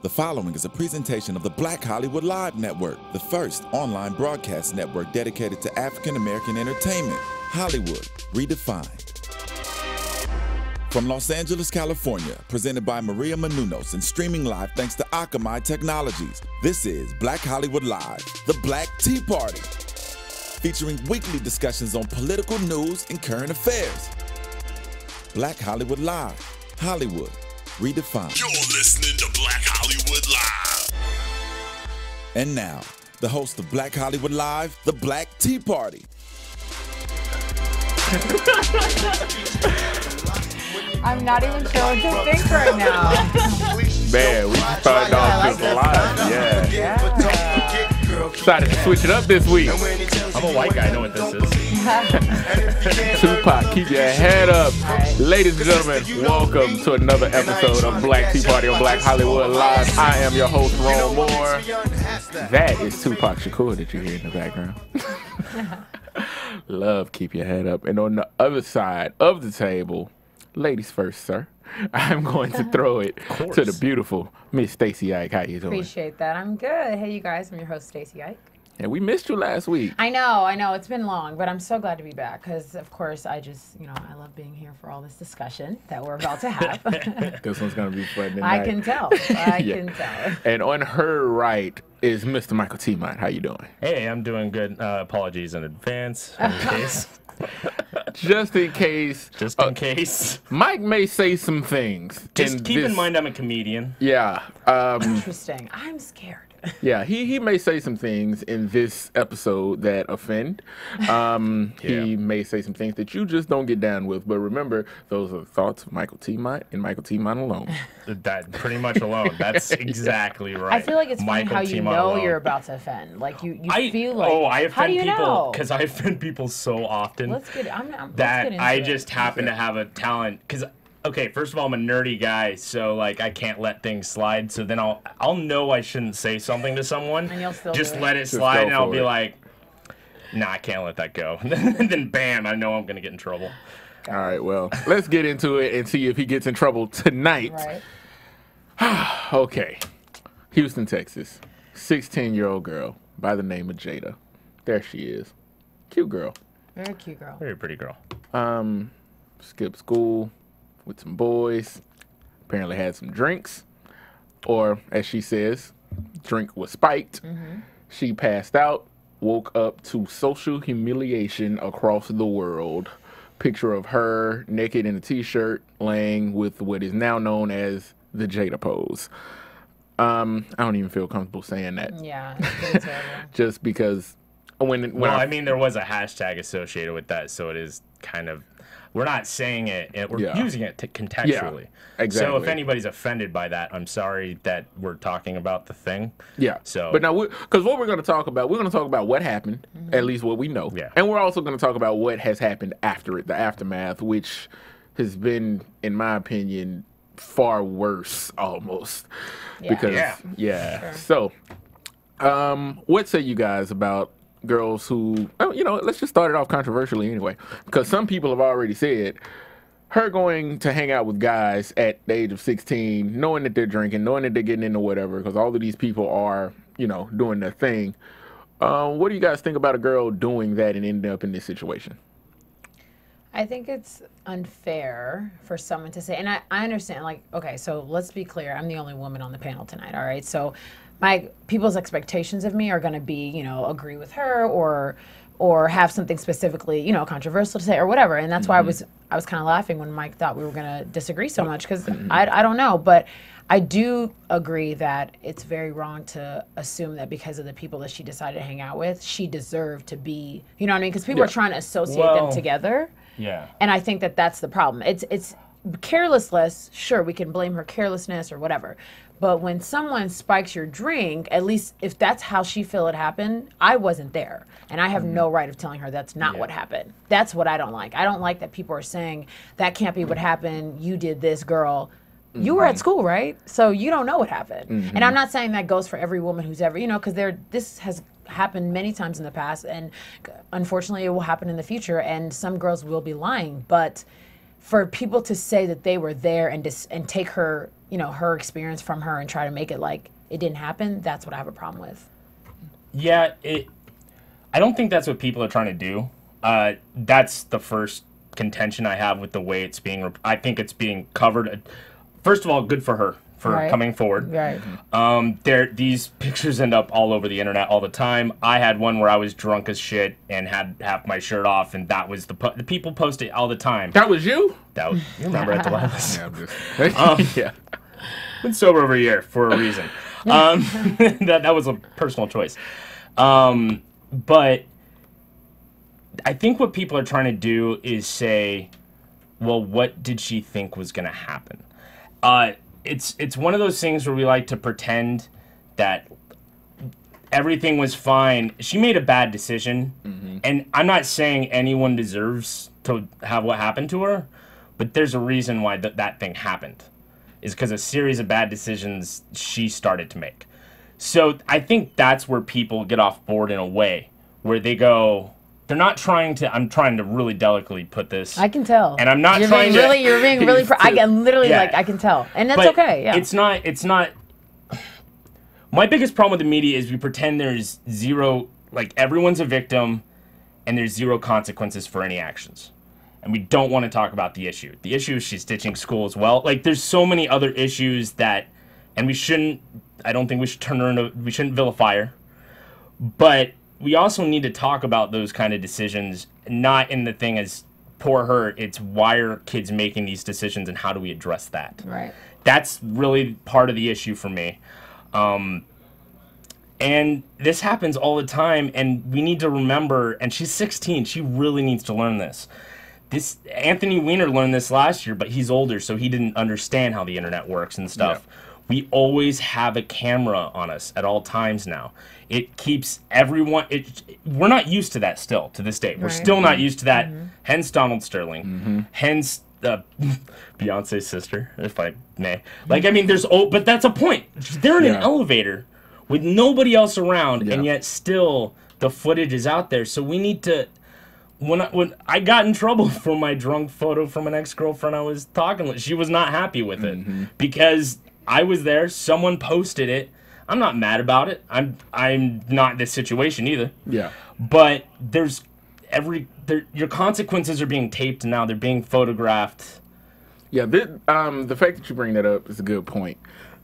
The following is a presentation of the Black Hollywood Live Network, the first online broadcast network dedicated to African American entertainment. Hollywood Redefined. From Los Angeles, California, presented by Maria Menounos and streaming live thanks to Akamai Technologies, this is Black Hollywood Live, the Black Tea Party, featuring weekly discussions on political news and current affairs. Black Hollywood Live, Hollywood Redefined. You're listening to Black Hollywood Live. And now, the host of Black Hollywood Live, the Black Tea Party. I'm not even sure what to think right now. Man, we started off just live. Yeah. Decided to switch it up this week. I'm a white guy, I know what this is. Tupac, keep your head up. Right. Ladies and gentlemen, welcome to another episode of Black Tea Party on Black Hollywood Live. I am your host, Ron Moore. That is Tupac Shakur that you hear in the background. Love, keep your head up. And on the other side of the table, ladies first, sir. I'm going to throw it to the beautiful Miss Stacy Ike. How you doing? Appreciate that. I'm good. Hey, you guys. I'm your host, Stacy Ike. And we missed you last week. I know. It's been long, but I'm so glad to be back because, of course, I love being here for all this discussion that we're about to have. This one's going to be fun tonight. I can tell. I can tell. And on her right is Mr. Michael Teemant. How you doing? Hey, I'm doing good. Apologies in advance, in case. Just in case. Just in case. Mike may say some things. Just keep in mind I'm a comedian. Yeah. Interesting. I'm scared. Yeah, he may say some things in this episode that offend. He may say some things that you just don't get down with. But remember, those are the thoughts of Michael Teemant and Michael Teemant alone. That pretty much alone. That's exactly right. I feel like it's funny how you know alone. you're about to offend. Like you feel like. Oh, I how do offend you people because I offend people so often. Let's get into I it. just happen to have a talent because. Okay, first of all, I'm a nerdy guy, so like I can't let things slide. So then I'll know I shouldn't say something to someone. And you'll still just do let it. it slide, and I'll be like, "Nah, I can't let that go." And then bam, I know I'm gonna get in trouble. All right, well, let's get into it and see if he gets in trouble tonight. Right. Okay, Houston, Texas, 16-year-old girl by the name of Jada. There she is, cute girl. Very cute girl. Very pretty girl. Skipped school with some boys, apparently had some drinks, or as she says, drink was spiked. Mm-hmm. She passed out, woke up to social humiliation across the world. Picture of her naked in a t-shirt laying with what is now known as the Jada pose. I don't even feel comfortable saying that. Yeah, it's terrible. Just because I mean, there was a hashtag associated with that, so it is kind of. We're not saying it, we're using it contextually. Yeah, exactly. So if anybody's offended by that, I'm sorry that we're talking about the thing. Yeah. So, but now, because what we're going to talk about what happened, at least what we know. Yeah. And we're also going to talk about what has happened after it, the aftermath, which has been, in my opinion, far worse almost. Yeah. Because, Sure. So, what say you guys about girls who, let's just start it off controversially anyway, because some people have already said her going to hang out with guys at the age of 16, knowing that they're drinking, knowing that they're getting into whatever, because all of these people are, doing their thing. What do you guys think about a girl doing that and ending up in this situation? I think it's unfair for someone to say, and I understand, like, okay, so let's be clear. I'm the only woman on the panel tonight, all right? So people's expectations of me are going to be, agree with her or have something specifically, controversial to say or whatever. And that's why I was kind of laughing when Mike thought we were going to disagree so much because I don't know. But I do agree that it's very wrong to assume that because of the people that she decided to hang out with, she deserved to be, you know what I mean? Because people are trying to associate them together. Yeah. And I think that that's the problem. It's carelessness. Sure, we can blame her carelessness or whatever. But when someone spikes your drink, at least if that's how she feel it happened, I wasn't there. And I have no right of telling her that's not what happened. That's what I don't like. I don't like that people are saying, that can't be what happened. You did this, girl. You were at school, right? So you don't know what happened. And I'm not saying that goes for every woman who's ever, because this has happened many times in the past. And unfortunately, it will happen in the future. And some girls will be lying. But for people to say that they were there and take her, you know, her experience from her and try to make it like it didn't happen, that's what I have a problem with. Yeah, I don't think that's what people are trying to do. That's the first contention I have with the way it's being. I think it's being covered. First of all, good for her for coming forward. Right. These pictures end up all over the internet all the time. I had one where I was drunk as shit and had half my shirt off, and that was the people post it all the time. That was you? That was, you remember at the last. Yeah. Been sober over a year for a reason. That was a personal choice. But I think what people are trying to do is say, well, what did she think was going to happen? It's one of those things where we like to pretend that everything was fine. She made a bad decision, and I'm not saying anyone deserves to have what happened to her, but there's a reason why that thing happened. Is because a series of bad decisions she started to make. So I think that's where people get off board in a way, where they go, they're not trying to, I'm trying to really delicately put this. I can tell. And I'm not you're trying being to. Really, you're being really, I can literally, like, I can tell. And that's okay, yeah. It's not, my biggest problem with the media is we pretend there's zero, like, everyone's a victim, and there's zero consequences for any actions. And we don't want to talk about the issue. The issue is she's ditching school as well. Like, there's so many other issues that, and I don't think we should turn her into, we shouldn't vilify her. But we also need to talk about those kind of decisions, not in the thing as poor her. It's why are kids making these decisions and how do we address that? Right. That's really part of the issue for me. And this happens all the time, and we need to remember, and she's 16, she really needs to learn this. Anthony Weiner learned this last year, but he's older, so he didn't understand how the internet works and stuff. Yeah. We always have a camera on us at all times now. It keeps everyone. We're not used to that still to this day. We're still not used to that. Hence Donald Sterling. Hence Beyonce's sister, if I may. Like, I mean, but that's a point. They're in an elevator with nobody else around, and yet still the footage is out there. So we need to. When I got in trouble for my drunk photo from an ex-girlfriend I was talking with, she was not happy with it because I was there. Someone posted it. I'm not mad about it. I'm not in this situation either. Yeah. But your consequences are being taped now. They're being photographed. Yeah. The fact that you bring that up is a good point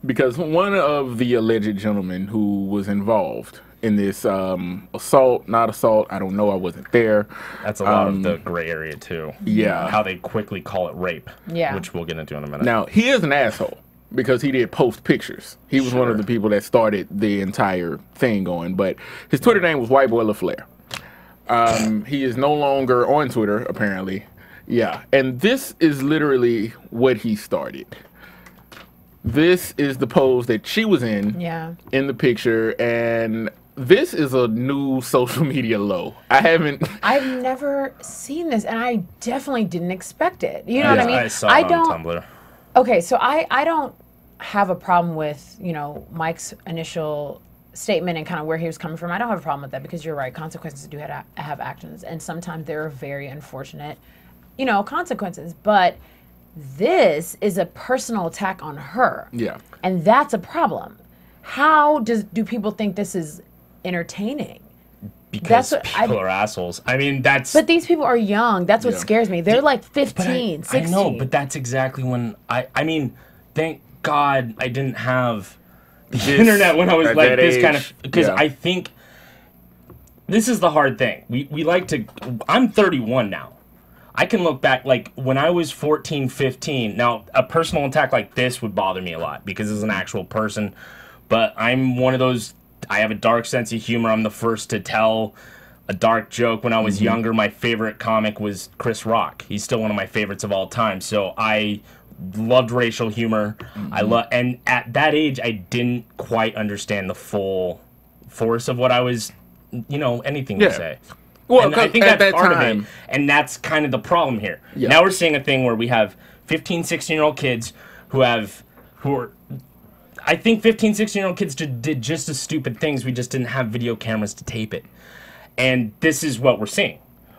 because one of the alleged gentlemen who was involved in this assault, not assault, I don't know, I wasn't there. That's a lot of the gray area too. Yeah. How they quickly call it rape. Yeah. Which we'll get into in a minute. Now, he is an asshole because he did post pictures. He was one of the people that started the entire thing going, but his Twitter name was White Boy LaFleur. He is no longer on Twitter, apparently. Yeah. And this is literally what he started. This is the pose that she was in the picture, and this is a new social media low. I've never seen this, and I definitely didn't expect it. You know what I mean? I saw it on Tumblr. Okay, so I don't have a problem with, you know, Mike's initial statement and kind of where he was coming from. I don't have a problem with that because you're right. Consequences do have actions, and sometimes there are very unfortunate, you know, consequences. But this is a personal attack on her. Yeah. And that's a problem. How do people think this is entertaining? Because people are assholes. I mean, But these people are young. That's what scares me. They're like 15, 16. I know, but that's exactly when I mean, thank God I didn't have the internet when I was like this kind of, because I think this is the hard thing. We like to, I'm 31 now. I can look back, like, when I was 14, 15, now, a personal attack like this would bother me a lot, because it's an actual person, but I'm one of those, I have a dark sense of humor. I'm the first to tell a dark joke. When I was younger, my favorite comic was Chris Rock. He's still one of my favorites of all time, so I loved racial humor. And at that age, I didn't quite understand the full force of what I was, you know, anything to say. Well, and I think that's part of it, and that's kind of the problem here. Yeah. Now we're seeing a thing where we have 15, 16-year-old kids who are, I think 15, 16-year-old kids did just as stupid things. We just didn't have video cameras to tape it. And this is what we're seeing.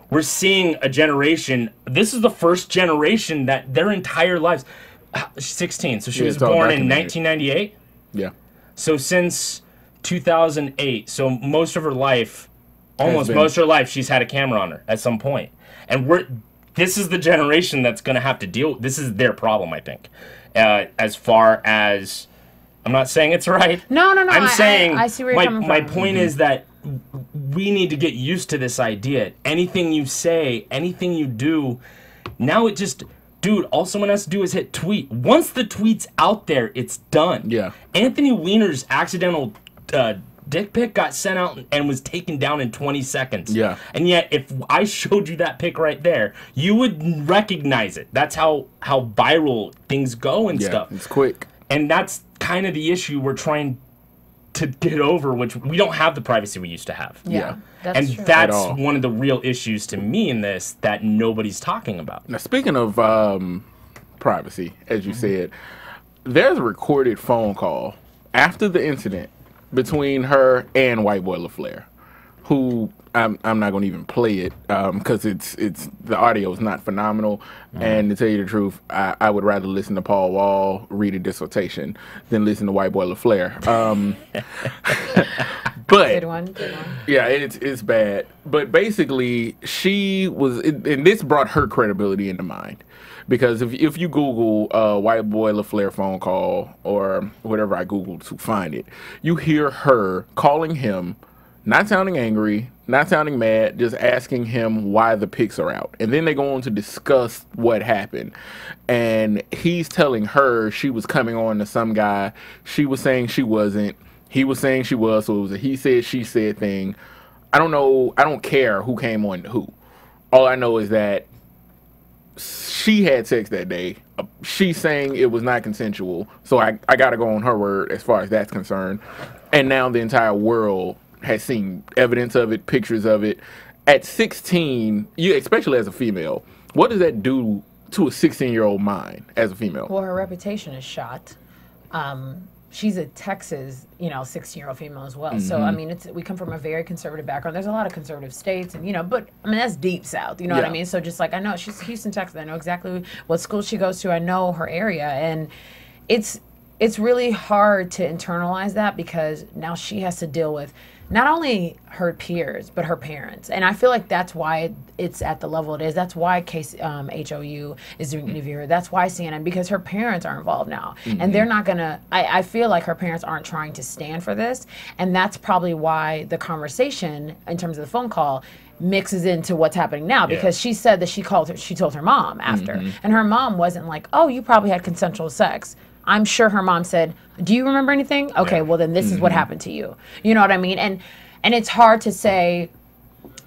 we're seeing a generation. This is the first generation that their entire lives. She's 16, so she was born in 1998. Yeah. So since 2008, so most of her life, almost most of her life, she's had a camera on her at some point. And this is the generation that's going to have to deal. This is their problem, I think. As far as, I'm not saying it's right. No. I'm saying I see where you're coming from. My point is that we need to get used to this idea. Anything you say, anything you do, now it just, dude, all someone has to do is hit tweet. Once the tweet's out there, it's done. Yeah. Anthony Weiner's accidental dick pic got sent out and was taken down in 20 seconds. Yeah. And yet, if I showed you that pic right there, you would recognize it. That's how viral things go and stuff. It's quick. And that's kind of the issue we're trying to get over, which we don't have the privacy we used to have. Yeah. That's And true. that's one of the real issues to me in this that nobody's talking about. Now, speaking of privacy, as you said, there's a recorded phone call after the incident between her and White Boy LaFleur, who I'm not going to even play it because it's the audio is not phenomenal. And to tell you the truth, I would rather listen to Paul Wall read a dissertation than listen to White Boy LaFleur. But Good one. yeah, it's bad. But basically, she was, and this brought her credibility into mind. Because if you Google White Boy LaFleur phone call or whatever I Googled to find it, you hear her calling him, not sounding angry, not sounding mad, just asking him why the pics are out. And then they go on to discuss what happened. And he's telling her she was coming on to some guy. She was saying she wasn't. He was saying she was. So it was a he said, she said thing. I don't know. I don't care who came on to who. All I know is that she had sex that day. She's saying it was not consensual. So I got to go on her word as far as that's concerned. And now the entire world has seen evidence of it, pictures of it. At 16, you, especially as a female, what does that do to a 16-year-old mind as a female? Well, her reputation is shot. She's a Texas, 16-year-old female as well. So, I mean, we come from a very conservative background. There's a lot of conservative states, and, but, I mean, that's deep South, you know what I mean? So just like, I know she's Houston, Texas. I know exactly what school she goes to. I know her area. And it's really hard to internalize that because now she has to deal with not only her peers, but her parents. And I feel like that's why it's at the level it is. That's why HOU is doing an interview. That's why CNN, because her parents are involved now. And they're not going to, I feel like her parents aren't trying to stand for this. And that's probably why the conversation, in terms of the phone call, mixes into what's happening now, because she said that she told her mom after. And her mom wasn't like, oh, you probably had consensual sex. I'm sure her mom said, do you remember anything? Okay, well then this is what happened to you. You know what I mean? And it's hard to say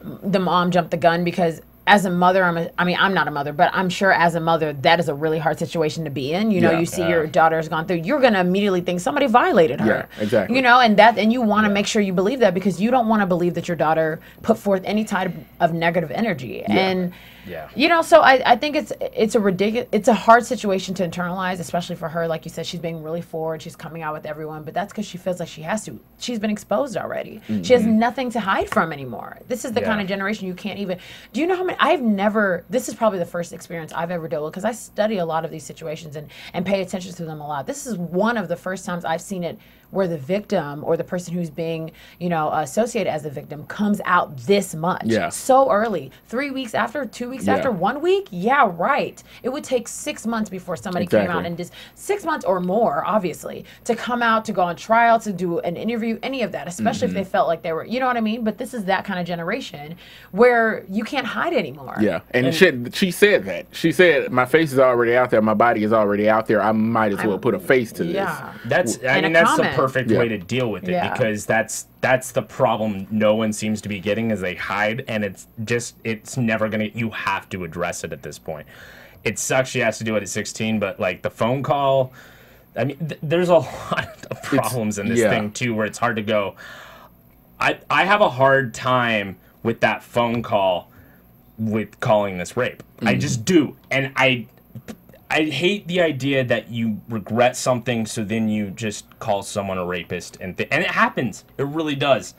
the mom jumped the gun because as a mother, I'm not a mother, but I'm sure as a mother, that is a really hard situation to be in. You see your daughter's gone through, you're going to immediately think somebody violated her. Yeah, exactly. And you want to make sure you believe that because you don't want to believe that your daughter put forth any type of negative energy. And so I think it's a hard situation to internalize, especially for her. Like you said, she's being really forward. She's coming out with everyone, but that's because she feels like she has to. She's been exposed already. She has nothing to hide from anymore. This is the kind of generation you can't even. Do you know how many? This is probably the first experience I've ever dealt with because I study a lot of these situations and pay attention to them a lot. This is one of the first times I've seen it where the victim or the person who's being, associated as the victim comes out this much. Yeah. So early. 3 weeks after, 2 weeks after, 1 week? Yeah, right. It would take 6 months before somebody came out and just 6 months or more, obviously, to come out, to go on trial, to do an interview, any of that, especially if they felt like they were, you know what I mean? But this is that kind of generation where you can't hide anymore. Yeah. And she said that. She said, my face is already out there. My body is already out there. I might as well put a face to this. Yeah. That's the perfect way to deal with it because that's the problem no one seems to be getting is they hide and it's never gonna, you have to address it at this point. It sucks she has to do it at 16, but like the phone call, I mean there's a lot of problems in this thing too where it's hard to go. I have a hard time with that phone call with calling this rape. I just do. And I hate the idea that you regret something, so then you just call someone a rapist, and it happens. It really does,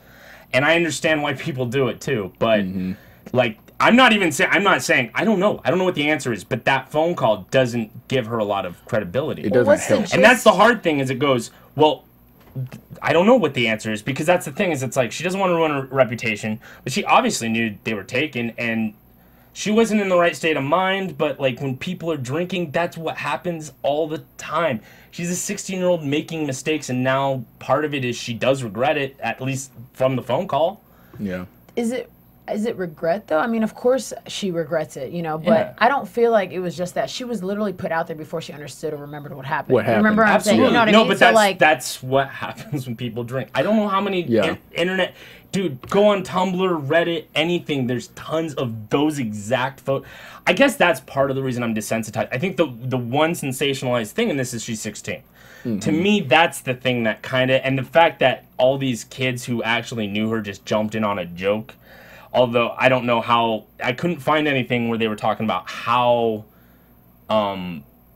and I understand why people do it too. But like, I'm not saying I don't know what the answer is, but that phone call doesn't give her a lot of credibility. It doesn't help. And that's the hard thing, is it goes, well, I don't know what the answer is, because that's the thing, is it's like she doesn't want to ruin her reputation, but she obviously knew they were taken, and she wasn't in the right state of mind. But like, when people are drinking, that's what happens all the time. She's a 16-year-old making mistakes, and now part of it is she does regret it, at least from the phone call. Yeah. Is it regret though? I mean, of course she regrets it, you know, but Yeah. I don't feel like it was just that. She was literally put out there before she understood or remembered what happened. What happened. Remember I'm saying, you know what I No, mean? but So, that's what happens when people drink. I don't know how many Yeah. internet... Dude, go on Tumblr, Reddit, anything. There's tons of those exact photos. I guess that's part of the reason I'm desensitized. I think the one sensationalized thing in this is she's 16. To me, that's the thing that kind of... And the fact that all these kids who actually knew her just jumped in on a joke. Although I don't know how... I couldn't find anything where they were talking about how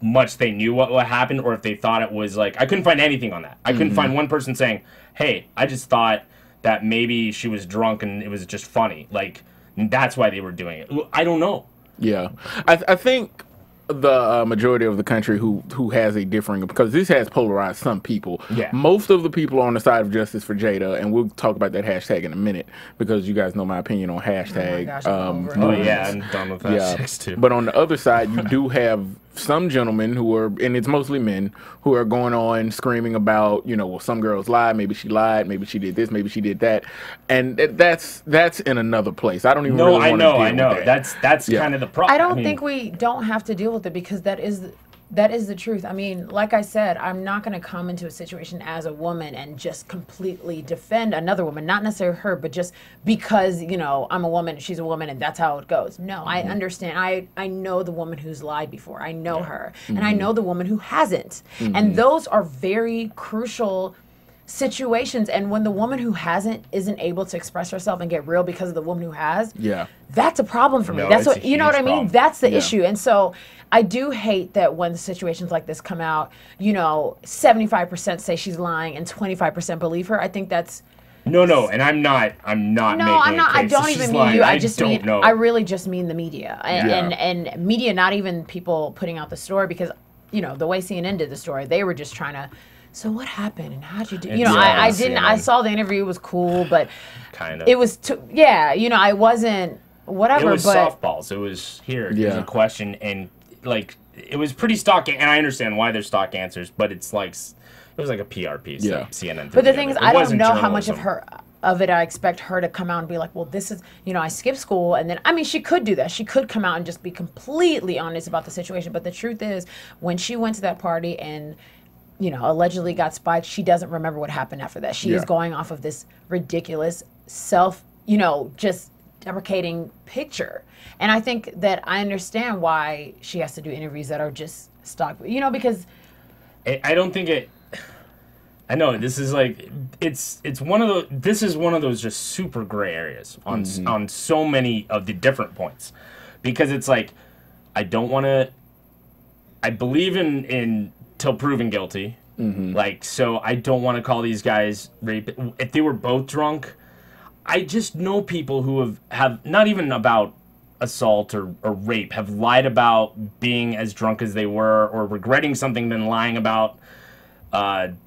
much they knew what happened, or if they thought it was like... I couldn't find anything on that. I couldn't find one person saying, hey, I just thought that maybe she was drunk and it was just funny. Like, that's why they were doing it. I don't know. Yeah. I think the majority of the country who has a differing, because this has polarized some people. Yeah. Most of the people are on the side of justice for Jada, and we'll talk about that hashtag in a minute, because you guys know my opinion on hashtag. gosh, I'm over it. Oh, movements. yeah, I'm done with that Yeah. shit, too. But on the other side, you do have some gentlemen who are, and it's mostly men, who are going on screaming about, you know, well, some girls lied, maybe she lied, maybe she did this, maybe she did that, and that's in another place. I don't even really want to deal with that. That's Yeah. kind of the problem. I don't think we don't have to deal with it, because that is the truth. I mean, like I said, I'm not going to come into a situation as a woman and just completely defend another woman, not necessarily her, but just because, you know, I'm a woman, she's a woman, and that's how it goes. No, I understand. I know the woman who's lied before. I know her. And I know the woman who hasn't. And those are very crucial situations. And when the woman who hasn't isn't able to express herself and get real because of the woman who has, Yeah. that's a problem for me. No, That's it's what, a you know what I huge mean? problem. That's the Yeah. issue. And so I do hate that when situations like this come out, you know, 75% say she's lying and 25% believe her. I think that's... No, and I'm not No, making I'm a not. I case don't that even she's mean lying. you. I just don't mean, know. I really just mean the media. Yeah. And media, not even people putting out the story, because, you know, the way CNN did the story, they were just trying to... So what happened and how'd you do? You know, Yeah, I didn't. I CNN. saw the interview; it was cool, but Kind of. it was you know, I wasn't whatever. It was but softballs. It was here's Yeah. a question, and like it was pretty stock. And I understand why they're stock answers, but it's like it was like a PR piece. Yeah. Like CNN. But the threw thing is, together. It I don't wasn't know how much of journalism. it I expect her to come out and be like, well, this is, you know, I skipped school. And then, I mean, she could do that. She could come out and just be completely honest about the situation. But the truth is, when she went to that party and, you know, allegedly got spiked, she doesn't remember what happened after that. She is Yeah. going off of this ridiculous you know, just deprecating picture. And I think that I understand why she has to do interviews that are just stock, you know, because... I don't think it. I know this is like it's one of those. This is one of those just super gray areas on so many of the different points, because it's like I don't want to. I believe in till proven guilty, like, so I don't want to call these guys rape. If they were both drunk, I just know people who have not even about assault or rape, have lied about being as drunk as they were, or regretting something, then lying about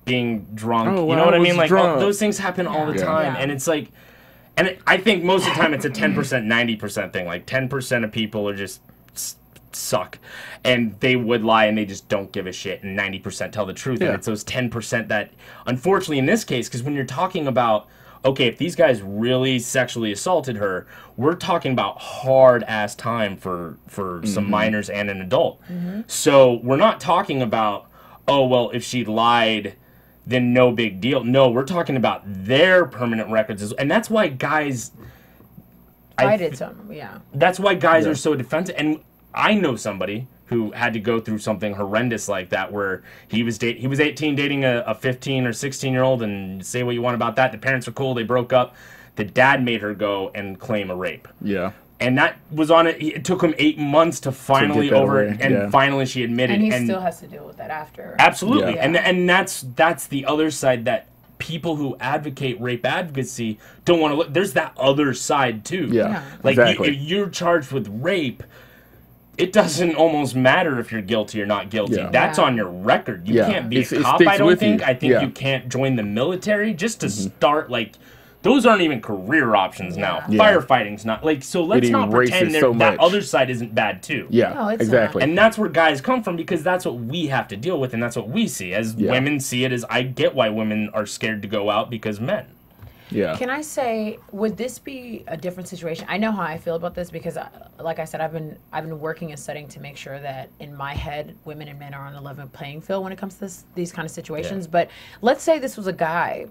being drunk. Oh, you well, know what I I was mean? Like, drunk. those things happen all the time. Yeah. And it's like, I think most of the time it's a 10%, 90% thing. Like 10% of people are just suck, and they would lie and they just don't give a shit, and 90% tell the truth. Yeah. And it's those 10% that, unfortunately in this case, because when you're talking about, okay, if these guys really sexually assaulted her, we're talking about hard ass time for some minors and an adult. So we're not talking about, oh, well, if she lied, then no big deal. No, we're talking about their permanent records. And that's why guys... I did some, yeah. That's why guys are so defensive. And I know somebody who had to go through something horrendous like that, where he was 18 dating a 15 or 16-year-old, and say what you want about that. The parents are cool. They broke up. The dad made her go and claim a rape. Yeah. And that was on it. It took him 8 months to finally that away, yeah. finally she admitted. And he still has to deal with that after. Absolutely. Yeah. And that's the other side that people who advocate rape advocacy don't want to look. There's that other side too. Yeah. Like Exactly. if you're charged with rape, it doesn't almost matter if you're guilty or not guilty. Yeah. That's Yeah. on your record. You Yeah. can't be It a cop, sticks I don't with think. you. I think Yeah. you can't join the military just to start, like, those aren't even career options now. Yeah. Firefighting's not. Like, so let's not erases pretend so that much. other side isn't bad, too. Yeah, No, it's exactly. And that's where guys come from, because that's what we have to deal with, and that's what we see. As Yeah. women see it, as I get why women are scared to go out because men. yeah. Can I say, would this be a different situation? I know how I feel about this because, like I said, I've been working and studying to make sure that in my head, women and men are on a level playing field when it comes to these kind of situations. Yeah. But let's say this was a guy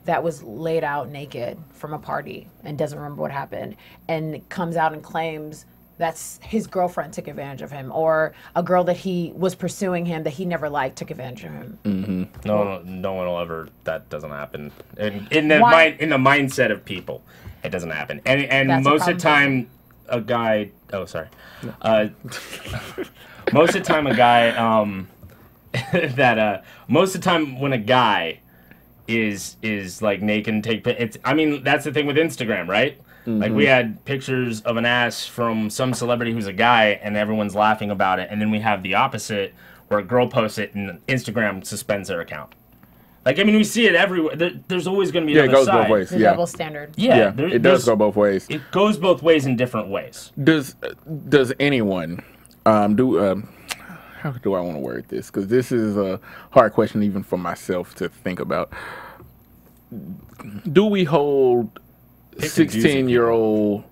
that was laid out naked from a party and doesn't remember what happened, and comes out and claims that's his girlfriend took advantage of him, or a girl that he was pursuing him that he never liked took advantage of him. No one will ever. That doesn't happen. In the Why? in the mindset of people, it doesn't happen. And That's a most of the problem. time, a guy. Oh, sorry. Most of the time, a guy. Most of the time, when a guy is like naked and it's. I mean, that's the thing with Instagram, right? Like, we had pictures of an ass from some celebrity who's a guy, and everyone's laughing about it. And then we have the opposite, where a girl posts it, and Instagram suspends their account. Like, I mean, we see it everywhere. There's always going to be Yeah, it another goes side. both ways. The Yeah. double standard. Yeah, Yeah, it does there's- go both ways. It goes both ways in different ways. Does anyone how do I want to word this? Because this is a hard question even for myself to think about. Do we hold Pick and choose it, 16-year-old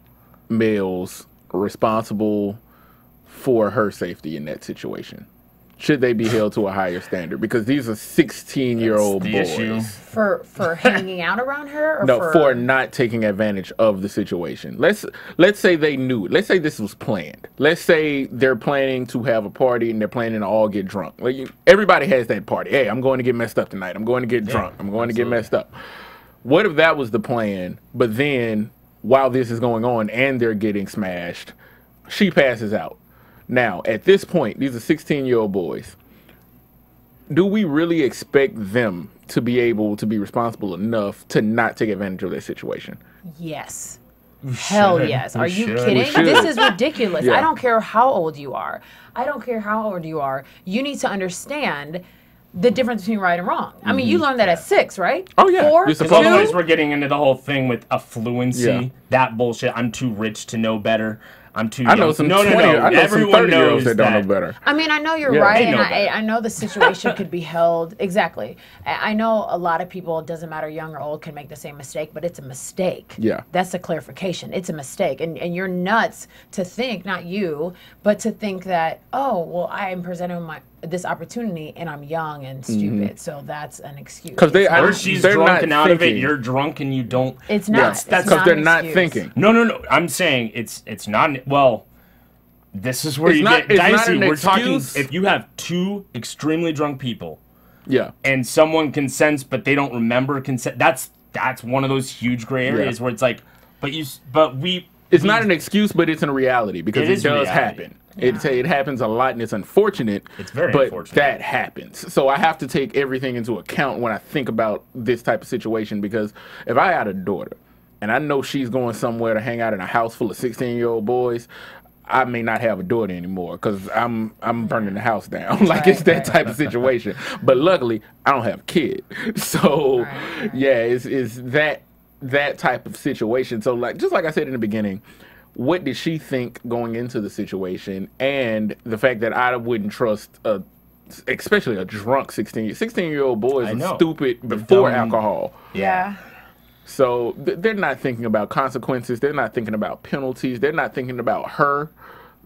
males responsible for her safety in that situation? Should they be held to a higher standard? Because these are 16-year-old That's boys. the issue. For hanging out around her, or No, for not taking advantage of the situation. Let's say they knew. Let's say this was planned. Let's say they're planning to have a party and they're planning to all get drunk. Like, everybody has that party. Hey, I'm going to get messed up tonight. I'm going to get drunk. I'm going to get messed up. What if that was the plan, but then while this is going on and they're getting smashed, she passes out? Now, at this point, these are 16-year-old boys. Do we really expect them to be able to be responsible enough to not take advantage of that situation? Yes. Hell yes. Are you should. kidding? We should. This is ridiculous. Yeah. I don't care how old you are. I don't care how old you are. You need to understand the difference between right and wrong. I mean, you learned that at 6, right? Oh, yeah. 4, You're 2? supposed to. Otherwise, we're getting into the whole thing with affluency. Yeah. That bullshit. I'm too rich to know better. I'm too I young. know some no, 20, no, no. I know some Everyone 30-year-olds knows that don't know better. I mean, I know you're Yeah. right, They and know I better. know the situation could be held. Exactly. I know a lot of people, it doesn't matter young or old, can make the same mistake, but it's a mistake. Yeah. That's the clarification. It's a mistake. And you're nuts to think, not you, but to think that, oh, well, I am presented with this opportunity and I'm young and stupid, so that's an excuse. 'Cause they- It's I- not. Or she's They're drunk not and out of it. thinking. You're drunk and you don't. It's not. Yes, It's that's not because they're an not excuse. thinking. No. I'm saying it's not. Well, this is where It's you not- get it's not dicey. an We're talking. excuse. If you have two extremely drunk people Yeah. and someone consents but they don't remember consent, that's one of those huge gray areas where it's like, but we. It's not an excuse, but it's a reality because It it is does reality. happen. It happens a lot, and it's unfortunate. It's very but unfortunate. that happens. So I have to take everything into account when I think about this type of situation, because if I had a daughter and I know she's going somewhere to hang out in a house full of 16-year-old boys, I may not have a daughter anymore because I'm burning the house down. Like, it's that type of situation. But luckily, I don't have a kid. So yeah, it's that type of situation. So, like, just like I said in the beginning, what did she think going into the situation, and the fact that I wouldn't trust especially a drunk 16-year-old boys I are know. stupid They're before dumb. alcohol. Yeah. So they're not thinking about consequences. They're not thinking about penalties. They're not thinking about her.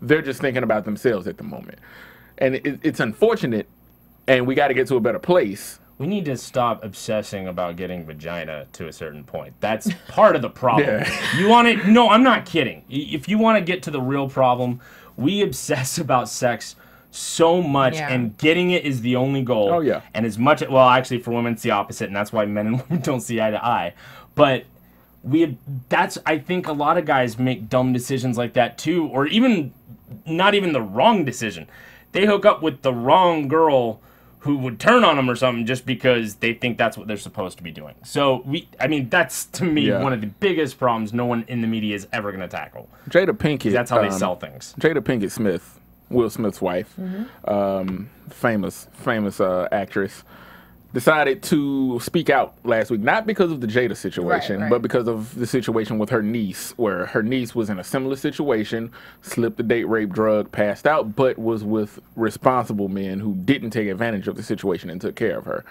They're just thinking about themselves at the moment. And it's unfortunate, and we got to get to a better place. We need to stop obsessing about getting vagina to a certain point. That's part of the problem. Yeah. You want it? No, I'm not kidding. If you want to get to the real problem, we obsess about sex so much, Yeah. and getting it is the only goal. Oh, yeah. And as much, well, actually, for women, it's the opposite, and that's why men and women don't see eye to eye. But I think a lot of guys make dumb decisions like that too, or even not even the wrong decision. They hook up with the wrong girl who would turn on them or something just because they think that's what they're supposed to be doing. So that's to me one of the biggest problems no one in the media is ever going to tackle. Jada Pinkett. That's how they sell things. Jada Pinkett Smith, Will Smith's wife, famous actress, decided to speak out last week, not because of the Jada situation, but because of the situation with her niece, where her niece was in a similar situation, slipped a date rape drug, passed out, but was with responsible men who didn't take advantage of the situation and took care of her.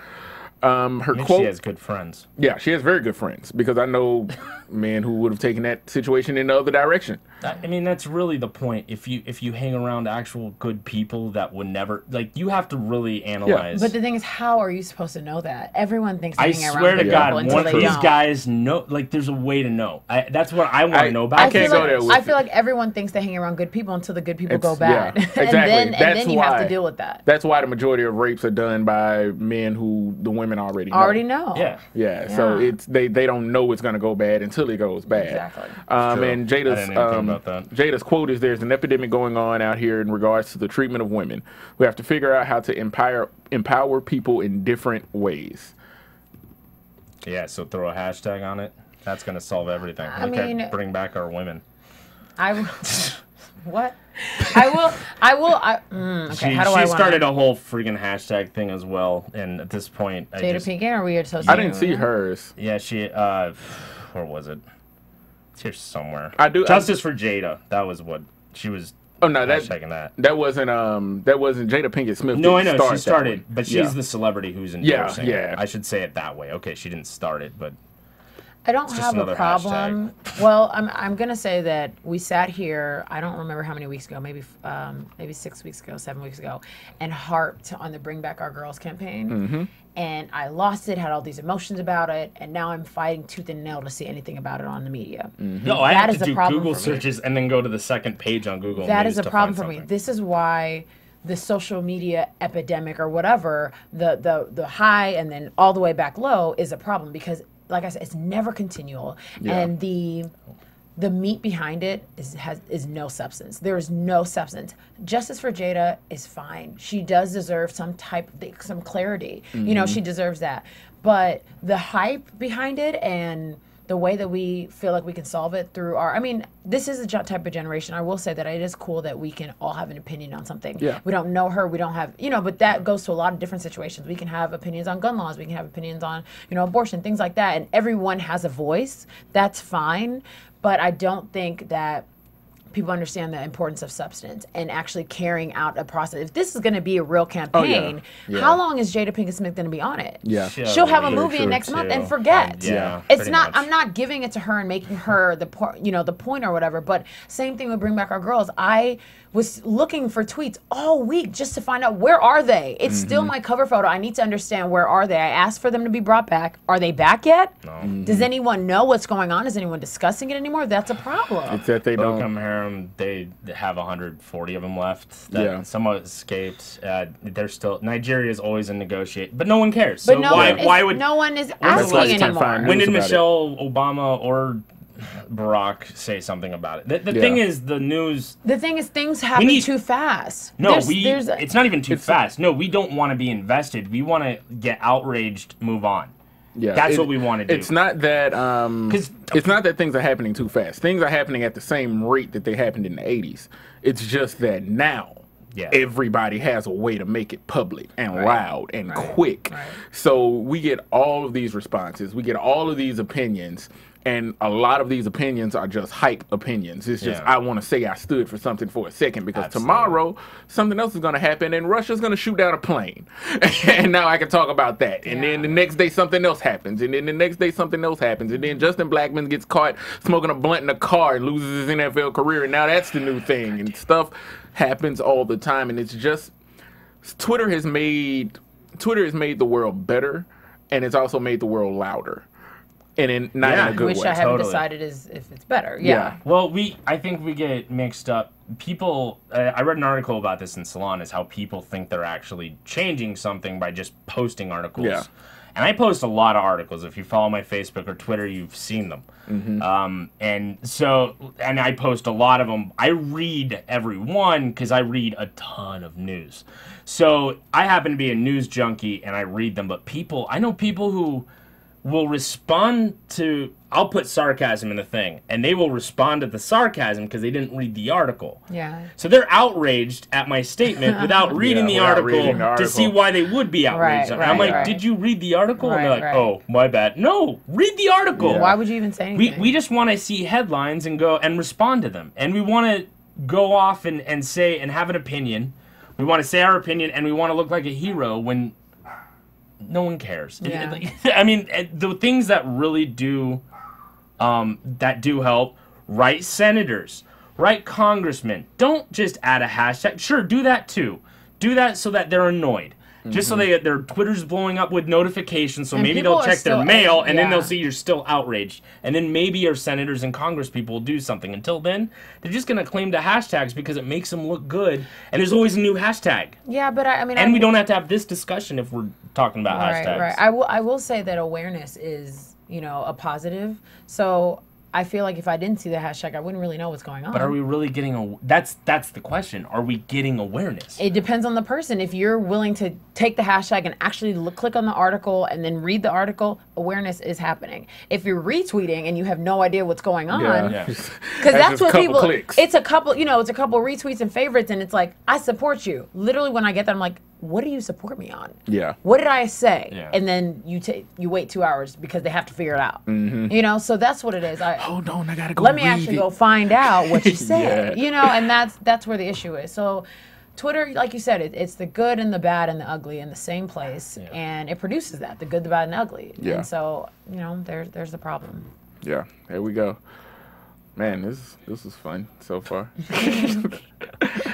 Her quote, she has good friends. Yeah, she has very good friends, because I know men who would have taken that situation in the other direction. I mean, that's really the point. If you hang around actual good people that would never, like, you have to really analyze. But the thing is, how are you supposed to know that? Everyone thinks I they hang swear around to good God, people until one they of these don't. guys know. Like, there's a way to know. That's what I want to know about. I can't go there with I feel like everyone thinks they hang around good people until the good people go Yeah, bad. exactly. and then you have to deal with that. That's why the majority of rapes are done by men who the women already know. Yeah. Yeah, so it's they don't know it's going to go bad until it goes bad. Exactly. And I didn't even think about that. Jada's quote is, "There's an epidemic going on out here in regards to the treatment of women. We have to figure out how to empower people in different ways." Yeah, so throw a hashtag on it. That's going to solve everything. I mean, bring back our women. What? Okay, how do I She started a whole freaking hashtag thing as well, and at this point, Jada Pinkett, or we associated? I didn't see hers. Yeah, she. Where was it? It's here somewhere. Justice for Jada. That was what she was. Oh no, hashtagging that. That wasn't Jada Pinkett Smith. No, I know she started, but she's the celebrity who's endorsing. Yeah. I should say it that way. Okay, she didn't start it, but. I don't have a problem. Well, I'm gonna say that we sat here. I don't remember how many weeks ago, maybe 6 weeks ago, 7 weeks ago, and harped on the Bring Back Our Girls campaign. And I lost it, had all these emotions about it, and now I'm fighting tooth and nail to see anything about it on the media. No, I have to do Google searches and then go to the second page on Google. That is a problem for me. This is why the social media epidemic, or whatever, the high and then all the way back low, is a problem, because, like I said, it's never continual, and the meat behind it is no substance. There is no substance. Justice for Jada is fine. She does deserve some clarity. You know, she deserves that. But the hype behind it and the way that we feel like we can solve it through this is a type of generation. I will say that it is cool that we can all have an opinion on something. Yeah. We don't know her. We don't have, but that goes to a lot of different situations. We can have opinions on gun laws. We can have opinions on, abortion, things like that. And everyone has a voice. That's fine. But I don't think that people understand the importance of substance and actually carrying out a process. If this is going to be a real campaign, how long is Jada Pinkett Smith going to be on it? Yeah. She'll have a movie next month and forget. It's not. Much. I'm not giving it to her and making her the point or whatever. But same thing with Bring Back Our Girls. I was looking for tweets all week just to find out, where are they? It's still my cover photo. I need to understand, where are they? I asked for them to be brought back. Are they back yet? No. Does anyone know what's going on? Is anyone discussing it anymore? That's a problem. It's that they don't. Harem, they have 140 of them left. Somewhat escaped. They're still. Nigeria is always in negotiate, but no one cares. But so no one is asking anymore. When did Michelle Obama or Barack say something about it? The thing is, the news. The thing is, things happen too fast. No, it's not even too fast. No, we don't want to be invested. We want to get outraged, move on. Yeah, that's what we want to do. It's not that it's not that things are happening too fast. Things are happening at the same rate that they happened in the 80s. It's just that now everybody has a way to make it public and loud and quick. Right. So we get all of these responses. We get all of these opinions. And a lot of these opinions are just hype opinions. It's just, I want to say I stood for something for a second, because tomorrow something else is going to happen and Russia's going to shoot down a plane. And now I can talk about that. And then the next day something else happens. And then the next day something else happens. And then Justin Blackman gets caught smoking a blunt in a car and loses his NFL career. And now that's the new thing. And stuff happens all the time. And it's just, Twitter has made the world better, and it's also made the world louder. And not in a good way. Which I haven't decided if it's better. Yeah. Well, I think we get mixed up. People, I read an article about this in Salon, is how people think they're actually changing something by just posting articles. Yeah. And I post a lot of articles. If you follow my Facebook or Twitter, you've seen them. And I post a lot of them. I read every one because I read a ton of news. So I happen to be a news junkie and I read them. But I know people who will respond to, I'll put sarcasm in the thing, and they will respond to the sarcasm because they didn't read the article. Yeah. So they're outraged at my statement without reading the article to see why they would be outraged. Right, I'm like, right. did you read the article? And they're like, Right. oh, my bad. No, read the article. Why would you even say anything? We just want to see headlines and go and respond to them. And we want to go off and say and have an opinion. We want to say our opinion, and we want to look like a hero when no one cares. Yeah. I mean, the things that really do help, write senators, write congressmen. Don't just add a hashtag. Sure, do that too. Do that so that they're annoyed. Just so their Twitter's blowing up with notifications, so And maybe people they'll are check their still mail, and then yeah. they'll see you're still outraged. And then maybe your senators and congress people will do something. Until then, they're just going to claim the hashtags because it makes them look good, and there's always a new hashtag. Yeah, but I mean... And we don't have to have this discussion if we're talking about hashtags. Right. I will say that awareness is, a positive. So I feel like if I didn't see the hashtag, I wouldn't really know what's going on. But are we really getting that's the question. Are we getting awareness? It depends on the person. If you're willing to take the hashtag and actually click on the article and then read the article, awareness is happening. If you're retweeting and you have no idea what's going on, because that's what people. Clicks. It's a couple. It's a couple retweets and favorites, and it's like, I support you. Literally, when I get that, I'm like, what do you support me on? Yeah. What did I say? Yeah. And then you wait 2 hours because they have to figure it out. So that's what it is. Hold on, I gotta go. Let me read actually it. go find out what you said. Yeah. And that's where the issue is. So Twitter, like you said, it's the good and the bad and the ugly in the same place, and it produces that, the good, the bad, and the ugly. Yeah. And so there's the problem. Yeah, there we go. Man, this is fun so far.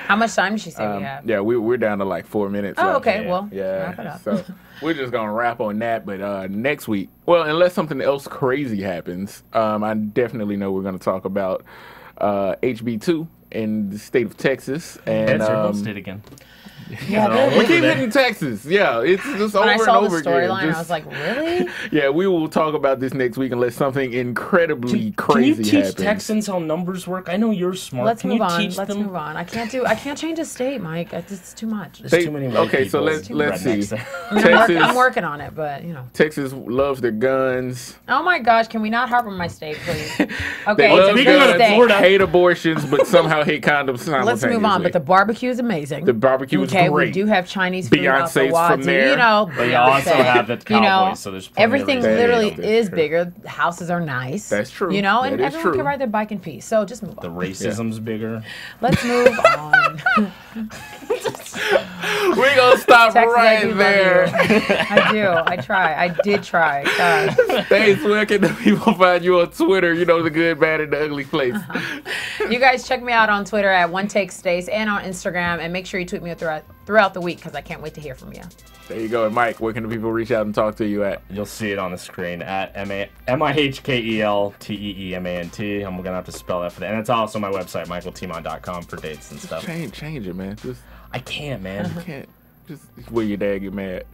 How much time did she say we have? Yeah, we're down to like 4 minutes. Oh, left. okay. Well, Yeah, wrap it up. so we're just gonna wrap on that. But next week, well, unless something else crazy happens, I definitely know we're gonna talk about HB2 in the state of Texas, and That's your home state again. Yeah, we keep hitting Texas. Yeah, it's just when over I saw and over the storyline, again. I was like, really? Yeah, we will talk about this next week unless something incredibly Can you crazy teach happens. Texans how numbers work? I know you're smart. Let's Can move you on. teach Let's them? move on. I can't change a state, Mike. It's too much. There's too many white Okay, so people, let's see. rednecks there. I mean, Texas, I'm working on it, but Texas loves their guns. Oh my gosh, can we not harp on my state, please? They Okay, love it's a speaking good of state. Florida- hate abortions, but somehow hate condoms simultaneously. Let's move on. But the barbecue is amazing. The barbecue is okay, great. we do have Chinese food out the Beyonce's wazoo, from there. But you also have the Cowboys, so there's plenty of everything reasons. literally That is true. bigger. The houses are nice. That's true. And That is everyone true. can ride their bike in peace. So just move The on. racism's bigger. Let's move on. We're going to stop Texas, I right do love there. you. I did try. Gosh. Thanks. Where can the people find you on Twitter? You know, the good, bad, and the ugly place. You guys check me out on Twitter at OneTakeStace and on Instagram, and make sure you tweet me throughout the week because I can't wait to hear from you. There you go. And Mike, where can the people reach out and talk to you at? You'll see it on the screen at MIHKELTEEMANT. I'm going to have to spell that for that. And it's also my website, MichaelTeemant.com, for dates and stuff. Change it, man. Just I can't, man. can't. Just where your dad get mad.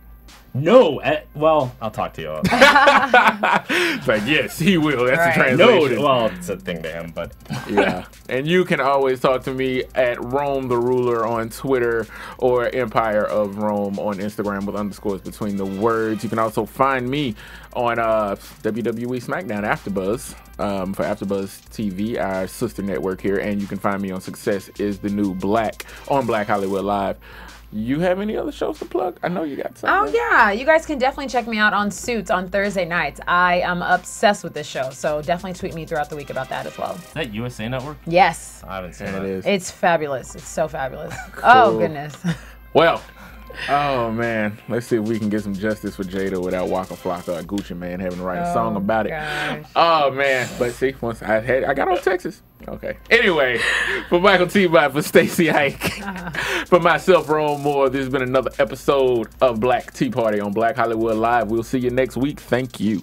No. Well, I'll talk to you. It's like, yes, he will. That's Right. the No. translation. Well, it's a thing to him, but Yeah. And you can always talk to me at Rome the Ruler on Twitter or Empire of Rome on Instagram with underscores between the words. You can also find me on WWE SmackDown AfterBuzz for AfterBuzz TV, our sister network here. And you can find me on Success is the New Black on Black Hollywood Live. You have any other shows to plug? I know you got some. Oh, yeah. You guys can definitely check me out on Suits on Thursday nights. I am obsessed with this show, so definitely tweet me throughout the week about that as well. is that USA Network? Yes. I haven't seen There that. it is. It's fabulous. It's so fabulous. Oh, goodness. Well, oh man, let's see if we can get some justice for Jada without Waka Flocka or Gucci Man having to write a song about it. gosh. Oh man, but see, once I got on Texas. Okay. Anyway, for Michael Teemant, for Stacy Ike, for myself, Rome Moore, this has been another episode of Black Tea Party on Black Hollywood Live. We'll see you next week. Thank you.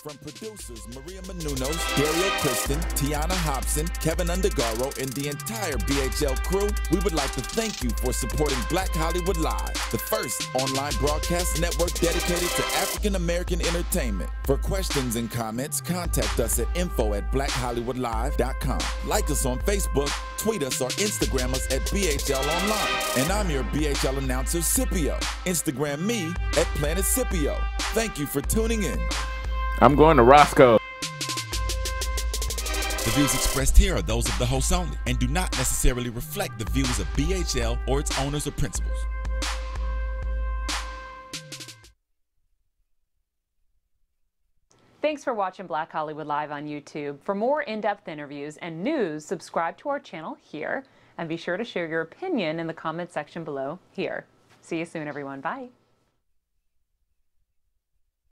From producers Maria Menounos, Dario Kristen, Tiana Hobson, Kevin Undergaro, and the entire BHL crew, we would like to thank you for supporting Black Hollywood Live, the first online broadcast network dedicated to African American entertainment. For questions and comments, contact us at info@blackhollywoodlive.com. Like us on Facebook, tweet us, or Instagram us at BHL Online. And I'm your BHL announcer, Scipio. Instagram me at Planet Scipio. Thank you for tuning in. I'm going to Roscoe. The views expressed here are those of the hosts only and do not necessarily reflect the views of BHL or its owners or principals. Thanks for watching Black Hollywood Live on YouTube. For more in-depth interviews and news, subscribe to our channel here, and be sure to share your opinion in the comment section below here. See you soon, everyone. Bye.